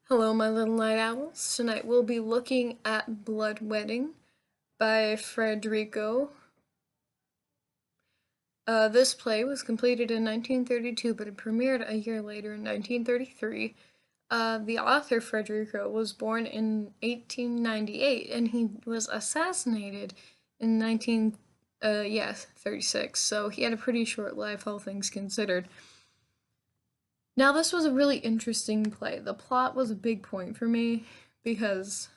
Hello, my little night owls. Tonight we'll be looking at Blood Wedding by Federico. This play was completed in 1932, but it premiered a year later in 1933. The author, Federico, was born in 1898, and he was assassinated in 36, so he had a pretty short life, all things considered. Now, this was a really interesting play. The plot was a big point for me because,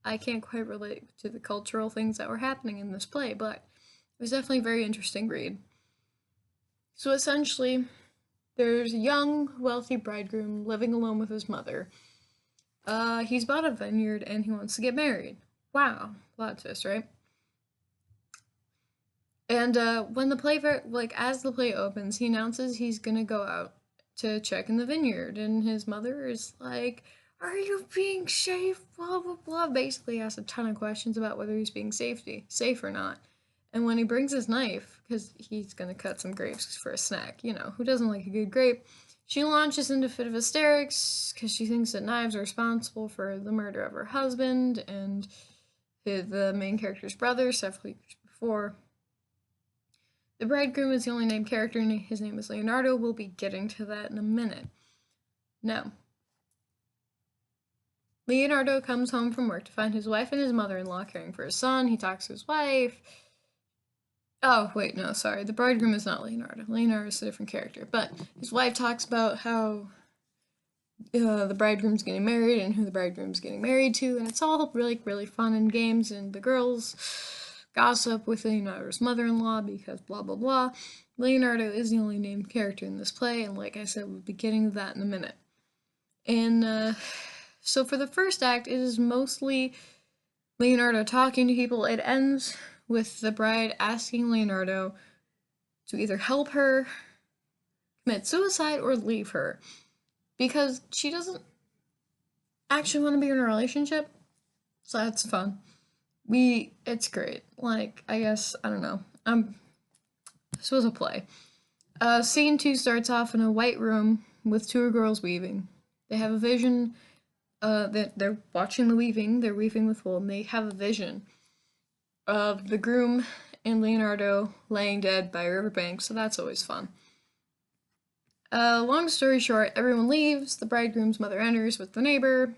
I can't quite relate to the cultural things that were happening in this play, but it was definitely a very interesting read. So essentially, there's a young, wealthy bridegroom living alone with his mother. He's bought a vineyard and he wants to get married. Wow, plot twist, right? And when the play, as the play opens, he announces he's gonna go out to check in the vineyard, and his mother is like, "Are you being safe?" Blah blah blah. Basically, asks a ton of questions about whether he's being safe or not. And when he brings his knife, because he's gonna cut some grapes for a snack, who doesn't like a good grape? She launches into a fit of hysterics because she thinks that knives are responsible for the murder of her husband and the main character's brother several years before. The bridegroom is the only named character, and his name is Leonardo. We'll be getting to that in a minute. Now, Leonardo comes home from work to find his wife and his mother-in-law caring for his son. He talks to his wife. Oh, wait, no, sorry. The bridegroom is not Leonardo. Leonardo is a different character. But his wife talks about how the bridegroom's getting married and who the bridegroom's getting married to, and it's all really, really fun and games, and the girls gossip with Leonardo's mother-in-law because blah blah blah. Leonardo is the only named character in this play, and like I said, we'll be getting to that in a minute. And so for the first act, it is mostly Leonardo talking to people. It ends with the bride asking Leonardo to either help her commit suicide or leave her because she doesn't actually want to be in a relationship. So that's fun. It's great. Like, I guess, I don't know. This was a play. Scene 2 starts off in a white room with two girls weaving. They have a vision, that they're watching the weaving, they're weaving with wool, and they have a vision of the groom and Leonardo laying dead by a riverbank, so that's always fun. Long story short, everyone leaves, the bridegroom's mother enters with the neighbor.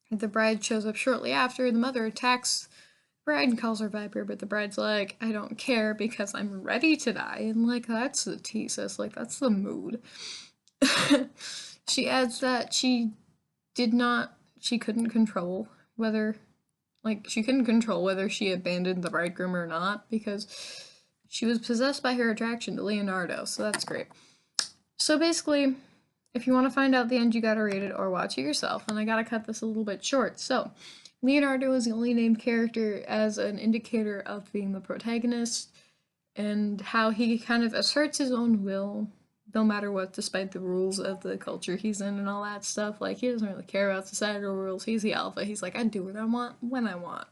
The bride shows up shortly after, the mother attacks bride and calls her Viper, but the bride's like, "I don't care because I'm ready to die." And like, that's the thesis, like, that's the mood. She adds that she couldn't control whether, she couldn't control whether she abandoned the bridegroom or not because she was possessed by her attraction to Leonardo, so that's great. So basically, if you want to find out the end, you gotta read it or watch it yourself, and I gotta cut this a little bit short. So, Leonardo is the only named character as an indicator of being the protagonist, and how he kind of asserts his own will no matter what, despite the rules of the culture he's in and all that stuff. Like, he doesn't really care about societal rules. He's the alpha. He's like, I do what I want when I want.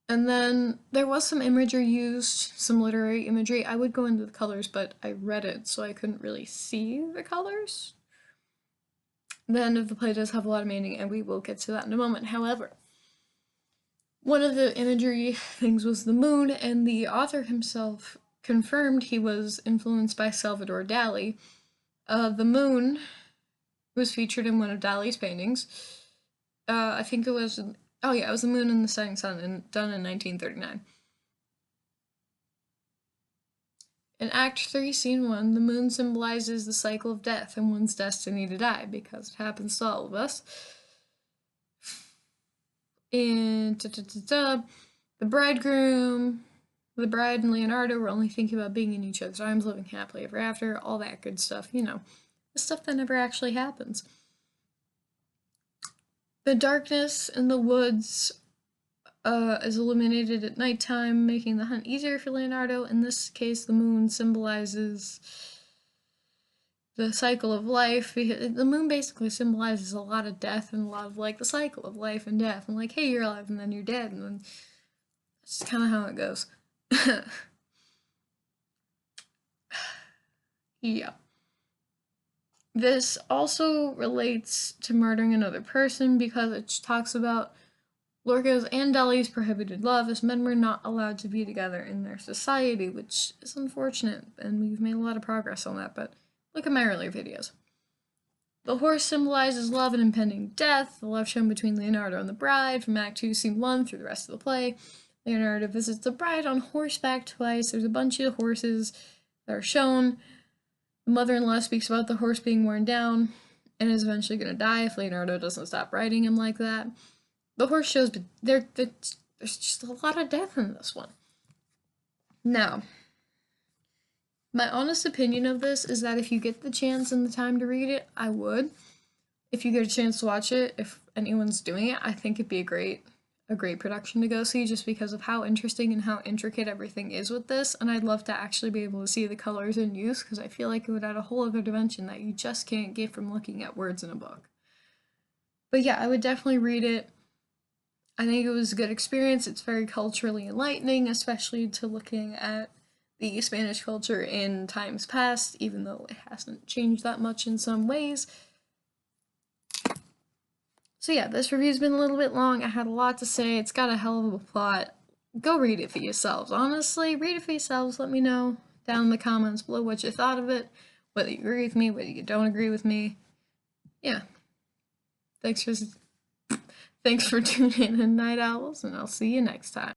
And then there was some imagery used, some literary imagery. I would go into the colors, but I read it, so I couldn't really see the colors. The end of the play does have a lot of meaning, and we will get to that in a moment. However, one of the imagery things was the moon, and the author himself confirmed he was influenced by Salvador Dali. The moon was featured in one of Dali's paintings. I think it was, oh yeah, it was the moon and the setting sun, and done in 1939. In Act 3, Scene 1, the moon symbolizes the cycle of death and one's destiny to die, because it happens to all of us. And the bridegroom, the bride and Leonardo were only thinking about being in each other's arms, living happily ever after, all that good stuff, the stuff that never actually happens. The darkness in the woods is illuminated at nighttime, making the hunt easier for Leonardo. In this case, the moon symbolizes the cycle of life. The moon basically symbolizes a lot of death and a lot of, the cycle of life and death. And, hey, you're alive and then you're dead, and then that's kind of how it goes. Yeah. This also relates to murdering another person because it talks about Lorca's and Deli's prohibited love, as men were not allowed to be together in their society, which is unfortunate, and we've made a lot of progress on that, but look at my earlier videos. The horse symbolizes love and impending death, the love shown between Leonardo and the bride from Act 2, Scene 1 through the rest of the play. Leonardo visits the bride on horseback twice. There's a bunch of horses that are shown. The mother-in-law speaks about the horse being worn down and is eventually going to die if Leonardo doesn't stop riding him like that. The horse shows, but there's just a lot of death in this one. Now, my honest opinion of this is that if you get the chance and the time to read it, I would. If you get a chance to watch it, if anyone's doing it, I think it'd be a great production to go see just because of how interesting and how intricate everything is with this, and I'd love to actually be able to see the colors in use because I feel like it would add a whole other dimension that you just can't get from looking at words in a book. But yeah, I would definitely read it. I think it was a good experience. It's very culturally enlightening, especially to looking at the Spanish culture in times past, even though it hasn't changed that much in some ways. So yeah, this review's been a little bit long. I had a lot to say. It's got a hell of a plot. Go read it for yourselves. Honestly, read it for yourselves. Let me know down in the comments below what you thought of it, whether you agree with me, whether you don't agree with me. Yeah. Thanks for tuning in, Night Owls, and I'll see you next time.